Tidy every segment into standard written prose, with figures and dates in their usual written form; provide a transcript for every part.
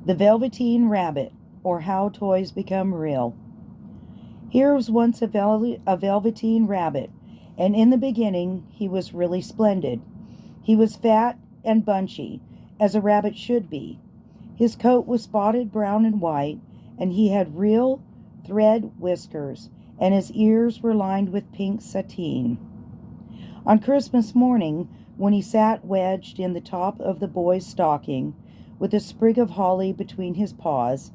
The Velveteen Rabbit, or How Toys Become Real. Here was once a velveteen rabbit, and in the beginning he was really splendid. He was fat and bunchy, as a rabbit should be. His coat was spotted brown and white, and he had real thread whiskers, and his ears were lined with pink sateen. On Christmas morning, when he sat wedged in the top of the boy's stocking, with a sprig of holly between his paws,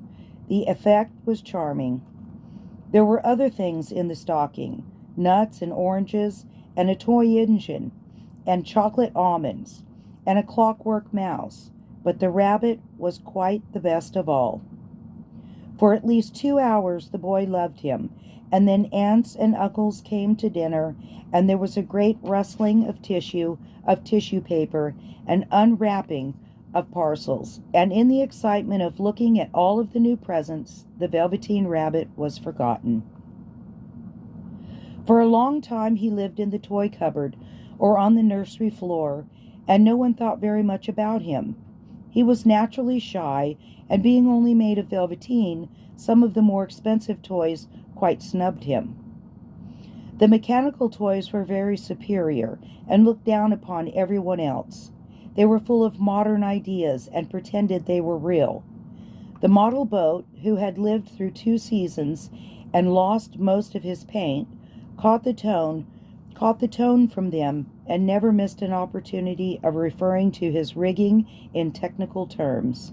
the effect was charming. There were other things in the stocking, nuts and oranges, and a toy engine, and chocolate almonds, and a clockwork mouse, but the rabbit was quite the best of all. For at least 2 hours the boy loved him, and then aunts and uncles came to dinner, and there was a great rustling of tissue paper, and unwrapping of parcels, and in the excitement of looking at all of the new presents, the Velveteen Rabbit was forgotten. For a long time he lived in the toy cupboard or on the nursery floor, and no one thought very much about him. He was naturally shy, and being only made of velveteen, some of the more expensive toys quite snubbed him. The mechanical toys were very superior and looked down upon everyone else. They were full of modern ideas and pretended they were real. The model boat, who had lived through 2 seasons and lost most of his paint, caught the tone from them and never missed an opportunity of referring to his rigging in technical terms.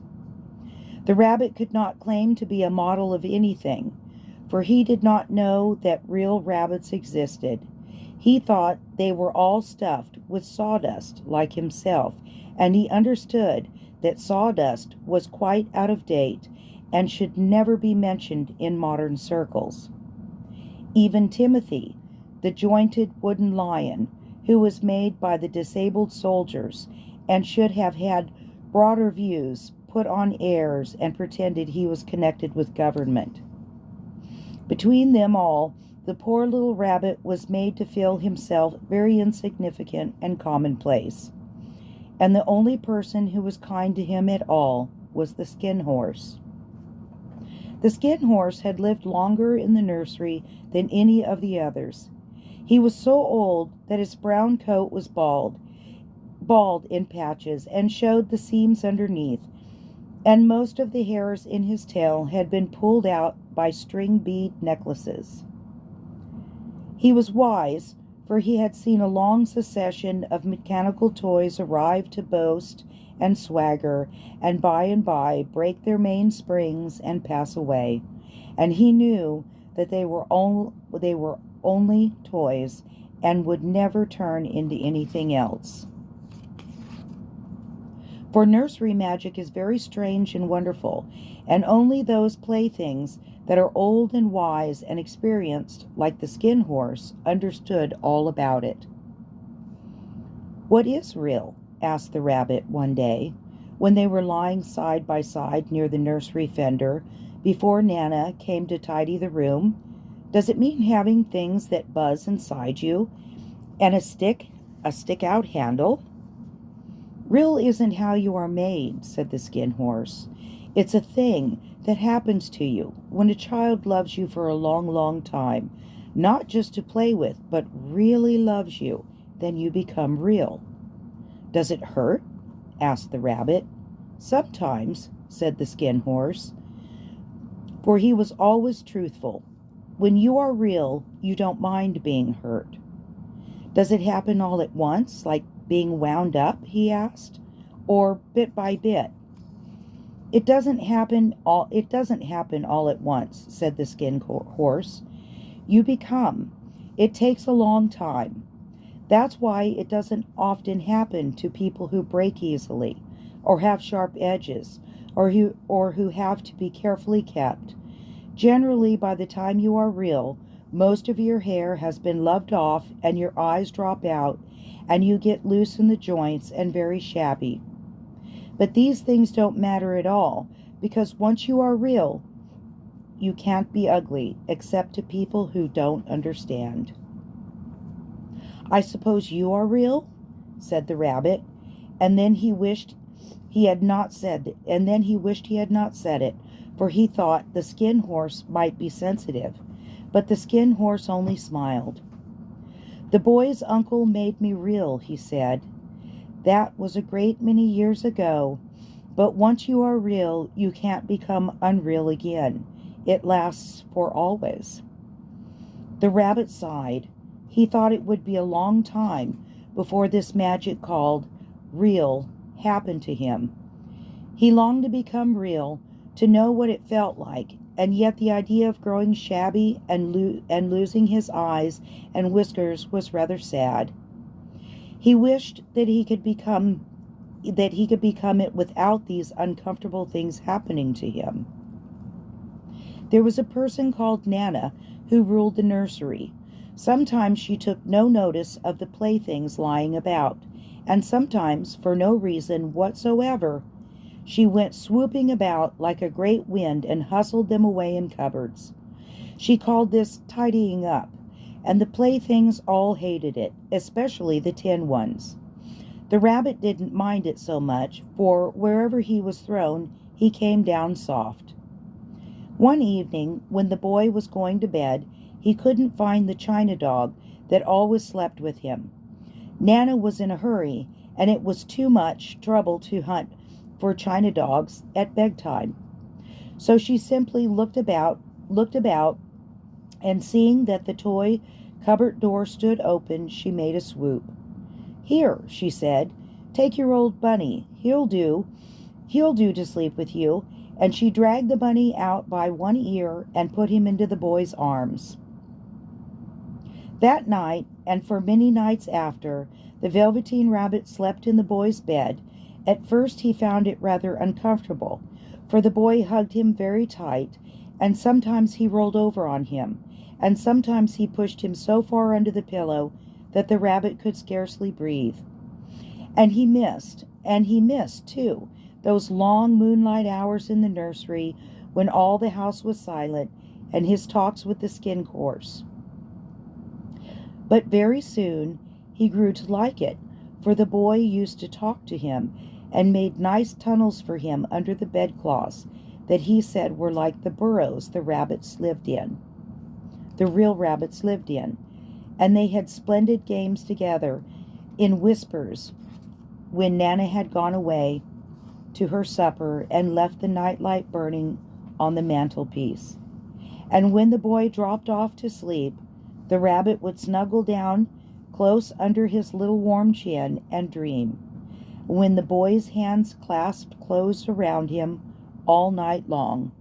The rabbit could not claim to be a model of anything, for he did not know that real rabbits existed. He thought they were all stuffed with sawdust like himself, and he understood that sawdust was quite out of date and should never be mentioned in modern circles. Even Timothy, the jointed wooden lion, who was made by the disabled soldiers and should have had broader views, put on airs and pretended he was connected with government. Between them all, the poor little rabbit was made to feel himself very insignificant and commonplace. And the only person who was kind to him at all was the Skin Horse. The Skin Horse had lived longer in the nursery than any of the others. He was so old that his brown coat was bald in patches, and showed the seams underneath, and most of the hairs in his tail had been pulled out by string bead necklaces. He was wise, for he had seen a long succession of mechanical toys arrive to boast and swagger, and by break their mainsprings and pass away, and he knew that they were only toys and would never turn into anything else. For nursery magic is very strange and wonderful, and only those playthings that are old and wise and experienced, like the Skin Horse, understood all about it. "What is real?" asked the rabbit one day, when they were lying side by side near the nursery fender, before Nana came to tidy the room. "Does it mean having things that buzz inside you, and a stick-out handle?" "Real isn't how you are made," said the Skin Horse. "It's a thing that happens to you when a child loves you for a long, long time, not just to play with, but really loves you. Then you become real." "Does it hurt?" asked the rabbit. "Sometimes," said the Skin Horse, for he was always truthful. "When you are real, you don't mind being hurt." "Does it happen all at once, like being wound up?" he asked, "or bit by bit?" It doesn't happen all at once," said the Skin Horse. "You become. It takes a long time. That's why it doesn't often happen to people who break easily, or have sharp edges, or who have to be carefully kept. Generally, by the time you are real, most of your hair has been loved off, and your eyes drop out, and you get loose in the joints and very shabby. But these things don't matter at all, because once you are real, you can't be ugly, except to people who don't understand." "I suppose you are real?" said the rabbit, and then he wished he had not said it, and then he wished he had not said it, for he thought the Skin Horse might be sensitive. But the Skin Horse only smiled. "The boy's uncle made me real," he said. "That was a great many years ago, but once you are real, you can't become unreal again. It lasts for always." The rabbit sighed. He thought it would be a long time before this magic called real happened to him. He longed to become real, to know what it felt like, and yet the idea of growing shabby and losing his eyes and whiskers was rather sad. He wished that he could become it without these uncomfortable things happening to him. There was a person called Nana who ruled the nursery. Sometimes she took no notice of the playthings lying about, and sometimes, for no reason whatsoever, she went swooping about like a great wind and hustled them away in cupboards. She called this tidying up, and the playthings all hated it, especially the tin ones. The rabbit didn't mind it so much, for wherever he was thrown, he came down soft. One evening, when the boy was going to bed, he couldn't find the china dog that always slept with him. Nana was in a hurry, and it was too much trouble to hunt for china dogs at bedtime. So she simply looked about, and seeing that the toy cupboard door stood open, she made a swoop. "Here," she said, "take your old bunny. He'll do to sleep with you." And she dragged the bunny out by one ear and put him into the boy's arms. That night, and for many nights after, the Velveteen Rabbit slept in the boy's bed. At first he found it rather uncomfortable, for the boy hugged him very tight, and sometimes he rolled over on him, and sometimes he pushed him so far under the pillow that the rabbit could scarcely breathe. And he missed, too, those long moonlight hours in the nursery when all the house was silent, and his talks with the Skin Horse. But very soon he grew to like it, for the boy used to talk to him and made nice tunnels for him under the bedclothes that he said were like the burrows the real rabbits lived in, and they had splendid games together in whispers when Nana had gone away to her supper and left the nightlight burning on the mantelpiece. And when the boy dropped off to sleep, the rabbit would snuggle down close under his little warm chin and dream, when the boy's hands clasped close around him all night long.